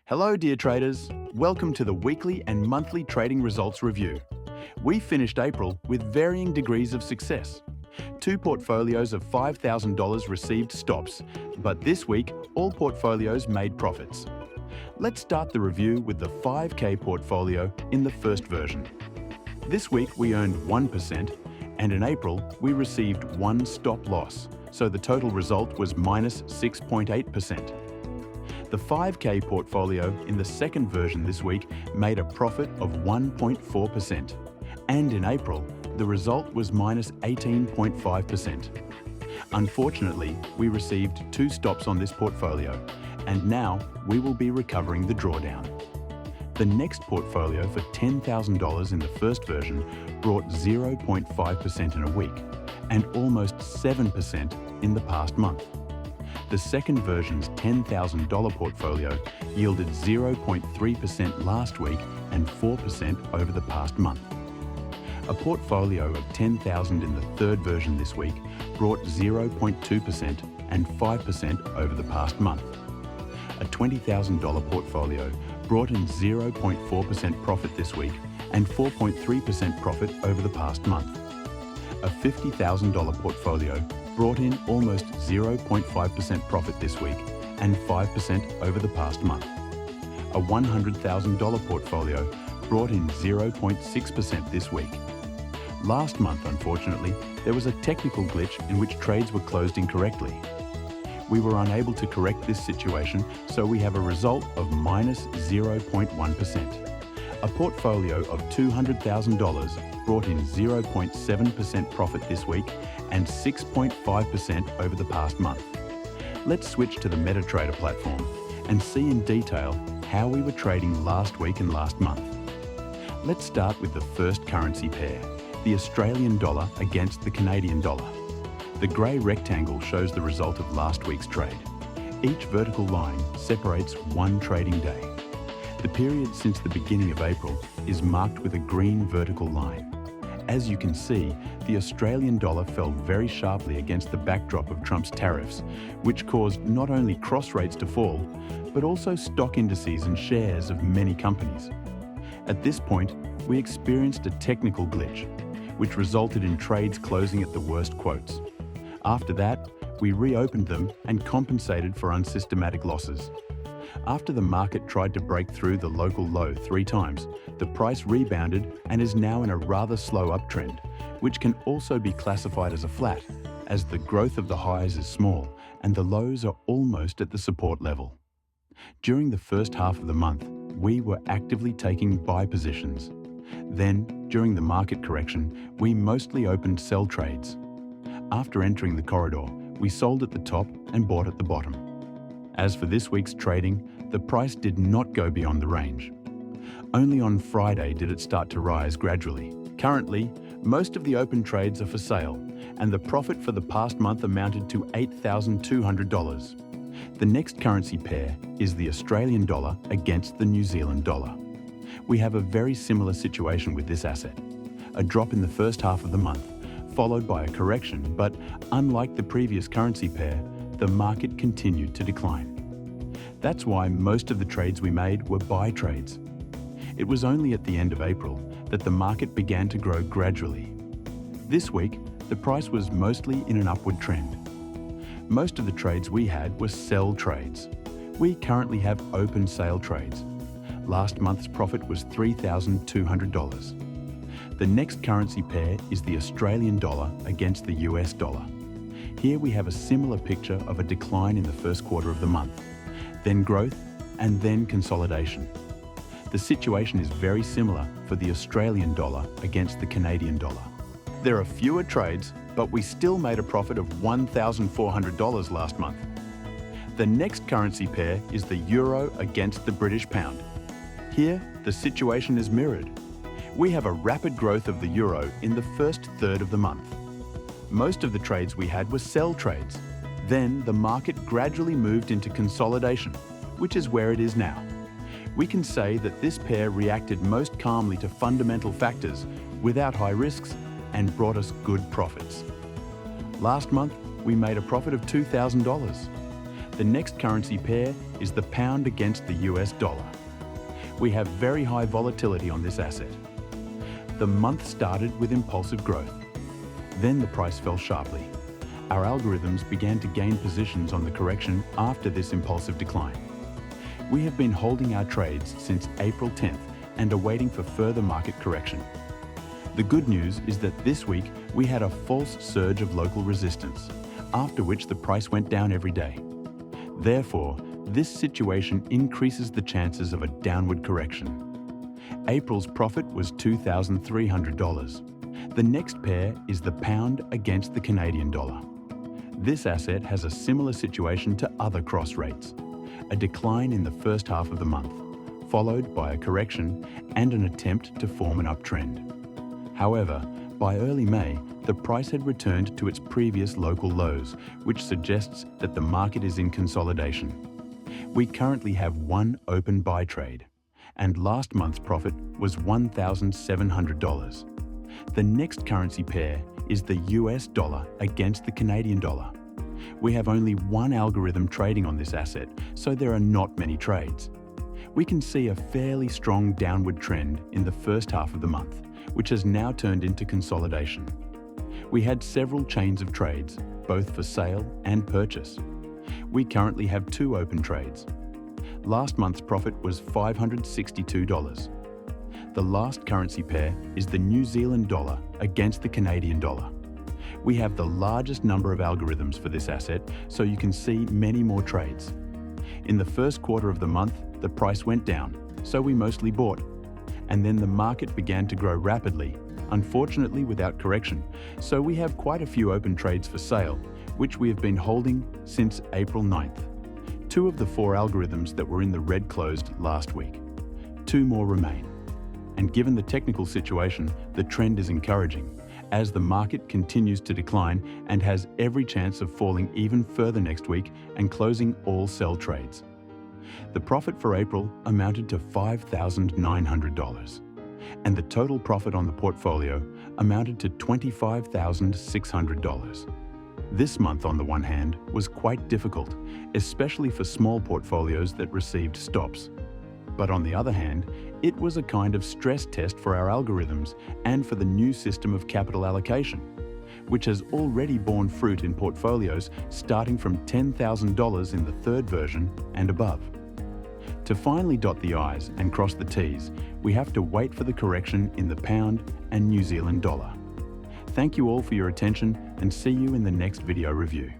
Hello, dear traders. Welcome to the weekly and monthly trading results review. We finished April with varying degrees of success. Two portfolios of $5,000 received stops, but this week, all portfolios made profits. Let's start the review with the 5K portfolio in the first version. This week, we earned 1%, and in April, we received one stop loss, so the total result was minus 6.8%. The 5K portfolio in the second version this week made a profit of 1.4%, and in April, the result was minus 18.5%. Unfortunately, we received two stops on this portfolio, and now we will be recovering the drawdown. The next portfolio for $10,000 in the first version brought 0.5% in a week, and almost 7% in the past month. The second version's $10,000 portfolio yielded 0.3% last week and 4% over the past month. A portfolio of $10,000 in the third version this week brought 0.2% and 5% over the past month. A $20,000 portfolio brought in 0.4% profit this week and 4.3% profit over the past month. A $50,000 portfolio brought in almost 0.5% profit this week and 5% over the past month. A $100,000 portfolio brought in 0.6% this week. Last month, unfortunately, there was a technical glitch in which trades were closed incorrectly. We were unable to correct this situation, so we have a result of minus 0.1%. A portfolio of $200,000 brought in 0.7% profit this week and 6.5% over the past month. Let's switch to the MetaTrader platform and see in detail how we were trading last week and last month. Let's start with the first currency pair, the Australian dollar against the Canadian dollar. The grey rectangle shows the result of last week's trade. Each vertical line separates one trading day. The period since the beginning of April is marked with a green vertical line. As you can see, the Australian dollar fell very sharply against the backdrop of Trump's tariffs, which caused not only cross rates to fall, but also stock indices and shares of many companies. At this point, we experienced a technical glitch, which resulted in trades closing at the worst quotes. After that, we reopened them and compensated for unsystematic losses. After the market tried to break through the local low 3 times, the price rebounded and is now in a rather slow uptrend, which can also be classified as a flat, as the growth of the highs is small and the lows are almost at the support level. During the first half of the month, we were actively taking buy positions. Then, during the market correction, we mostly opened sell trades. After entering the corridor, we sold at the top and bought at the bottom. As for this week's trading, the price did not go beyond the range. Only on Friday did it start to rise gradually. Currently, most of the open trades are for sale, and the profit for the past month amounted to $8,200. The next currency pair is the Australian dollar against the New Zealand dollar. We have a very similar situation with this asset. A drop in the first half of the month, followed by a correction, but unlike the previous currency pair, the market continued to decline. That's why most of the trades we made were buy trades. It was only at the end of April that the market began to grow gradually. This week, the price was mostly in an upward trend. Most of the trades we had were sell trades. We currently have open sale trades. Last month's profit was $3,200. The next currency pair is the Australian dollar against the US dollar. Here we have a similar picture of a decline in the first quarter of the month, then growth, and then consolidation. The situation is very similar for the Australian dollar against the Canadian dollar. There are fewer trades, but we still made a profit of $1,400 last month. The next currency pair is the euro against the British pound. Here, the situation is mirrored. We have a rapid growth of the euro in the first third of the month. Most of the trades we had were sell trades. Then the market gradually moved into consolidation, which is where it is now. We can say that this pair reacted most calmly to fundamental factors without high risks and brought us good profits. Last month, we made a profit of $2,000. The next currency pair is the pound against the US dollar. We have very high volatility on this asset. The month started with impulsive growth. Then the price fell sharply. Our algorithms began to gain positions on the correction after this impulsive decline. We have been holding our trades since April 10th and are waiting for further market correction. The good news is that this week we had a false surge of local resistance, after which the price went down every day. Therefore, this situation increases the chances of a downward correction. April's profit was $2,300. The next pair is the pound against the Canadian dollar. This asset has a similar situation to other cross rates, a decline in the first half of the month, followed by a correction and an attempt to form an uptrend. However, by early May, the price had returned to its previous local lows, which suggests that the market is in consolidation. We currently have one open buy trade, and last month's profit was $1,700. The next currency pair is the US dollar against the Canadian dollar. We have only one algorithm trading on this asset, so there are not many trades. We can see a fairly strong downward trend in the first half of the month, which has now turned into consolidation. We had several chains of trades, both for sale and purchase. We currently have two open trades. Last month's profit was $562. The last currency pair is the New Zealand dollar against the Canadian dollar. We have the largest number of algorithms for this asset, so you can see many more trades. In the first quarter of the month, the price went down, so we mostly bought. And then the market began to grow rapidly, unfortunately without correction, so we have quite a few open trades for sale, which we have been holding since April 9th. 2 of the 4 algorithms that were in the red closed last week. 2 more remain. And given the technical situation, the trend is encouraging, as the market continues to decline and has every chance of falling even further next week and closing all sell trades. The profit for April amounted to $5,900, and the total profit on the portfolio amounted to $25,600. This month, on the one hand, was quite difficult, especially for small portfolios that received stops. But on the other hand, it was a kind of stress test for our algorithms and for the new system of capital allocation, which has already borne fruit in portfolios starting from $10,000 in the third version and above. To finally dot the I's and cross the T's, we have to wait for the correction in the pound and New Zealand dollar. Thank you all for your attention, and see you in the next video review.